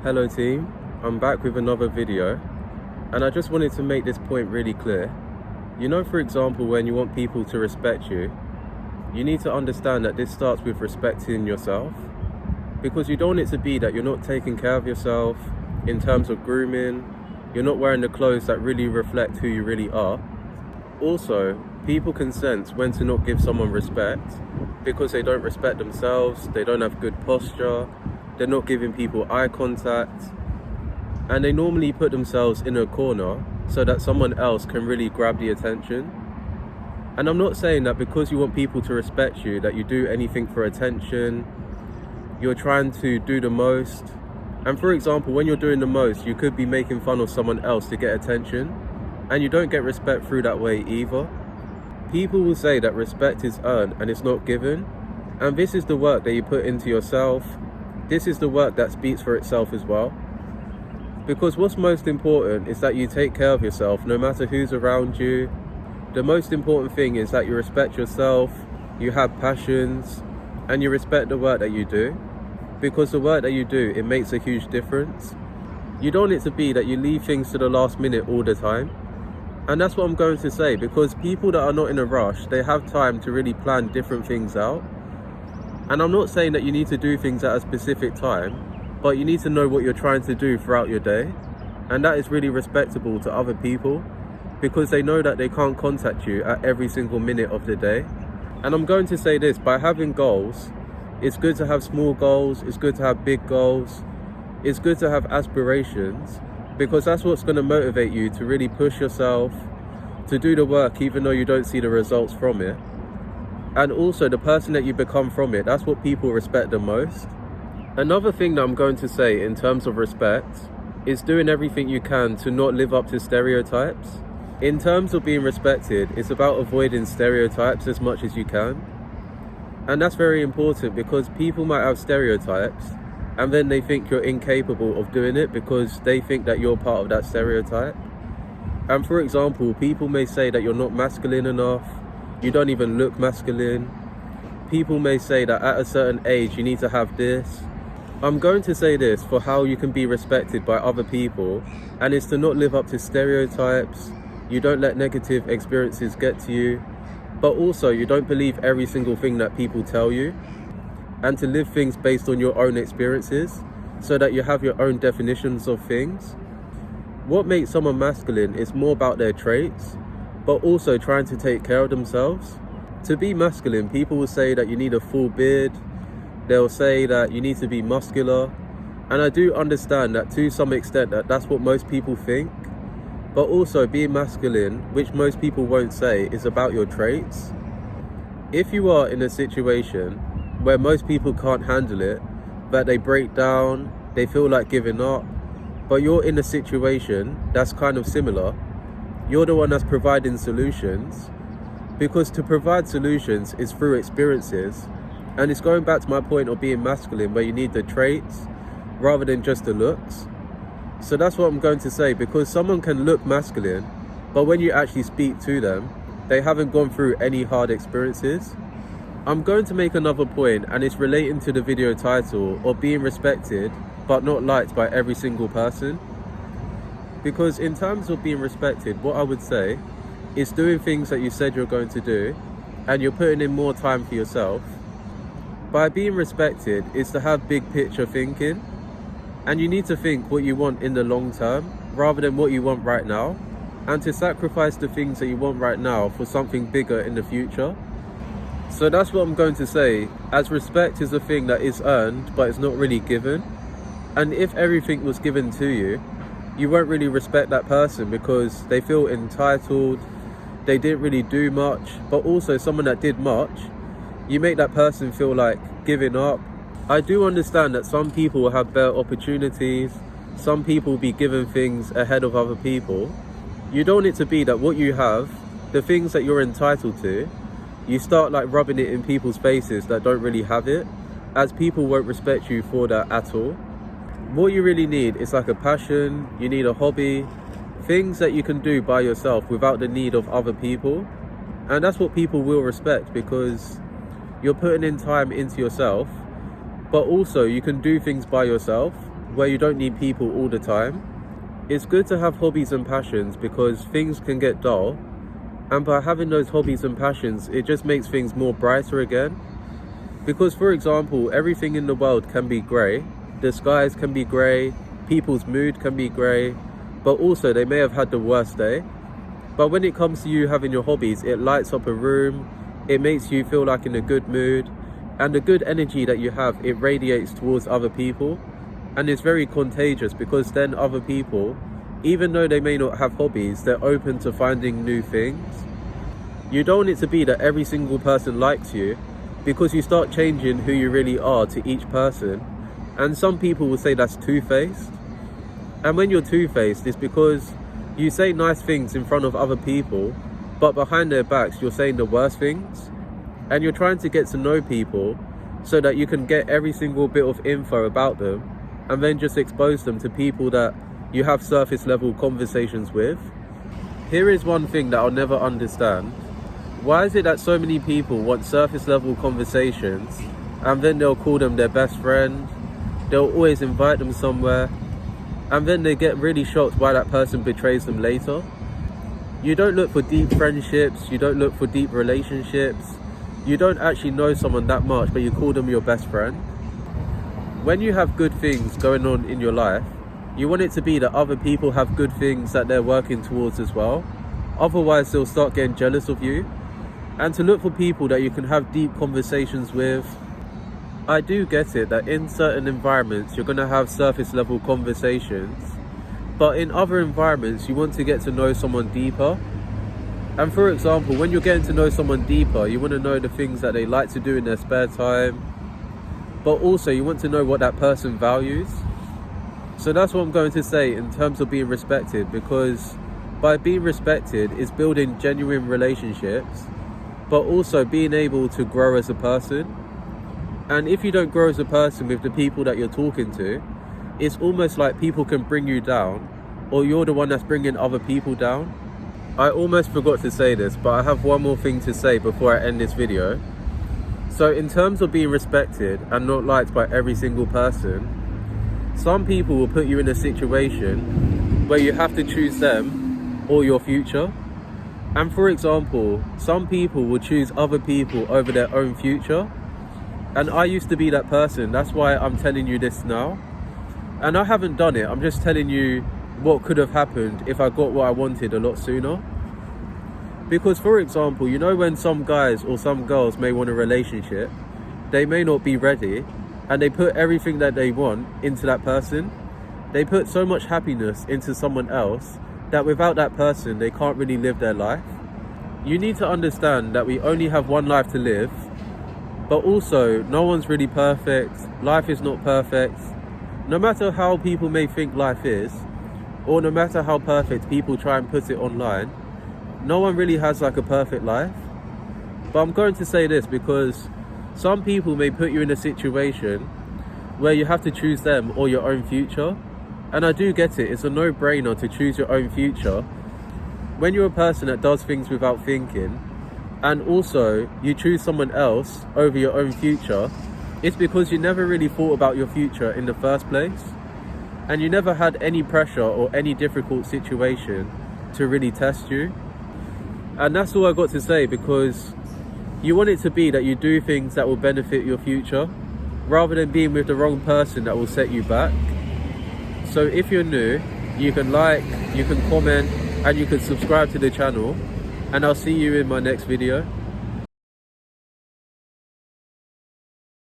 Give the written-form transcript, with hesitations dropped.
Hello team, I'm back with another video and I just wanted to make this point really clear. For example, when you want people to respect you, you need to understand that this starts with respecting yourself, because you don't want it to be that you're not taking care of yourself in terms of grooming, you're not wearing the clothes that really reflect who you really are. Also, people can sense when to not give someone respect because they don't respect themselves, they don't have good posture, they're not giving people eye contact, and they normally put themselves in a corner so that someone else can really grab the attention. And I'm not saying that because you want people to respect you that you do anything for attention, you're trying to do the most. And for example, when you're doing the most, you could be making fun of someone else to get attention, and you don't get respect through that way either. People will say that respect is earned and it's not given, and this is the work that you put into yourself. This is the work that speaks for itself as well. Because what's most important is that you take care of yourself no matter who's around you. The most important thing is that you respect yourself, you have passions, and you respect the work that you do. Because the work that you do, it makes a huge difference. You don't want it to be that you leave things to the last minute all the time. And that's what I'm going to say, because people that are not in a rush, they have time to really plan different things out. And I'm not saying that you need to do things at a specific time, but you need to know what you're trying to do throughout your day. And that is really respectable to other people, because they know that they can't contact you at every single minute of the day. And I'm going to say this, by having goals, it's good to have small goals, it's good to have big goals, it's good to have aspirations, because that's what's going to motivate you to really push yourself, to do the work even though you don't see the results from it. And also the person that you become from it, that's what people respect the most. Another thing that I'm going to say in terms of respect is doing everything you can to not live up to stereotypes. In terms of being respected, it's about avoiding stereotypes as much as you can. And that's very important, because people might have stereotypes and then they think you're incapable of doing it because they think that you're part of that stereotype. And for example, people may say that you're not masculine enough, you don't even look masculine. People may say that at a certain age you need to have this. I'm going to say this for how you can be respected by other people, and it's to not live up to stereotypes. You don't let negative experiences get to you, but also you don't believe every single thing that people tell you, and to live things based on your own experiences so that you have your own definitions of things. What makes someone masculine is more about their traits, but also trying to take care of themselves. To be masculine, people will say that you need a full beard, they'll say that you need to be muscular, and I do understand that to some extent that that's what most people think. But also being masculine, which most people won't say, is about your traits. If you are in a situation where most people can't handle it, that they break down, they feel like giving up, but you're in a situation that's kind of similar, you're the one that's providing solutions, because to provide solutions is through experiences. And it's going back to my point of being masculine, where you need the traits rather than just the looks. So that's what I'm going to say, because someone can look masculine, but when you actually speak to them, they haven't gone through any hard experiences. I'm going to make another point, and it's relating to the video title of being respected but not liked by every single person. Because in terms of being respected, what I would say is doing things that you said you're going to do, and you're putting in more time for yourself. By being respected is to have big picture thinking, and you need to think what you want in the long term rather than what you want right now, and to sacrifice the things that you want right now for something bigger in the future. So that's what I'm going to say, as respect is a thing that is earned but it's not really given. And if everything was given to you, you won't really respect that person because they feel entitled, they didn't really do much. But also someone that did much, you make that person feel like giving up. I do understand that some people will have better opportunities, some people will be given things ahead of other people. You don't want it to be that what you have, the things that you're entitled to, you start like rubbing it in people's faces that don't really have it, as people won't respect you for that at all. What you really need is like a passion, you need a hobby, things that you can do by yourself without the need of other people. And that's what people will respect, because you're putting in time into yourself, but also you can do things by yourself. where you don't need people all the time. It's good to have hobbies and passions because things can get dull, and by having those hobbies and passions, it just makes things more brighter again. Because for example, everything in the world can be grey, the skies can be grey, people's mood can be grey, but also they may have had the worst day. But when it comes to you having your hobbies, it lights up a room, it makes you feel like in a good mood, and the good energy that you have, it radiates towards other people, and it's very contagious because then other people, even though they may not have hobbies, they're open to finding new things. You don't want it to be that every single person likes you, because you start changing who you really are to each person, and some people will say that's two-faced. And when you're two-faced, it's because you say nice things in front of other people, but behind their backs you're saying the worst things, and you're trying to get to know people so that you can get every single bit of info about them and then just expose them to people that you have surface level conversations with. Here is one thing that I'll never understand. Why is it that so many people want surface level conversations and then they'll call them their best friend, they'll always invite them somewhere, and then they get really shocked why that person betrays them later? You don't look for deep friendships, you don't look for deep relationships, you don't actually know someone that much but you call them your best friend. When you have good things going on in your life, you want it to be that other people have good things that they're working towards as well. Otherwise they'll start getting jealous of you. And to look for people that you can have deep conversations with. I do get it that in certain environments you're going to have surface level conversations, but in other environments you want to get to know someone deeper. And for example, when you're getting to know someone deeper, you want to know the things that they like to do in their spare time, but also you want to know what that person values. So that's what I'm going to say in terms of being respected, because by being respected is building genuine relationships, but also being able to grow as a person. And if you don't grow as a person with the people that you're talking to, it's almost like people can bring you down, or you're the one that's bringing other people down. I almost forgot to say this, but I have one more thing to say before I end this video. So in terms of being respected and not liked by every single person, some people will put you in a situation where you have to choose them or your future. And for example, some people will choose other people over their own future. And I used to be that person. That's why I'm telling you this now. And I haven't done it. I'm just telling you what could have happened if I got what I wanted a lot sooner. Because for example, you know when some guys or some girls may want a relationship, they may not be ready, and they put everything that they want into that person. They put so much happiness into someone else that without that person, they can't really live their life. You need to understand that we only have one life to live, but also no one's really perfect. Life is not perfect. No matter how people may think life is, or no matter how perfect people try and put it online, no one really has like a perfect life. But I'm going to say this because some people may put you in a situation where you have to choose them or your own future. And I do get it, it's a no-brainer to choose your own future when you're a person that does things without thinking, and also you choose someone else over your own future. It's because you never really thought about your future in the first place, and you never had any pressure or any difficult situation to really test you. And that's all I got to say, because you want it to be that you do things that will benefit your future rather than being with the wrong person that will set you back. So if you're new, you can like, you can comment, and you can subscribe to the channel, and I'll see you in my next video.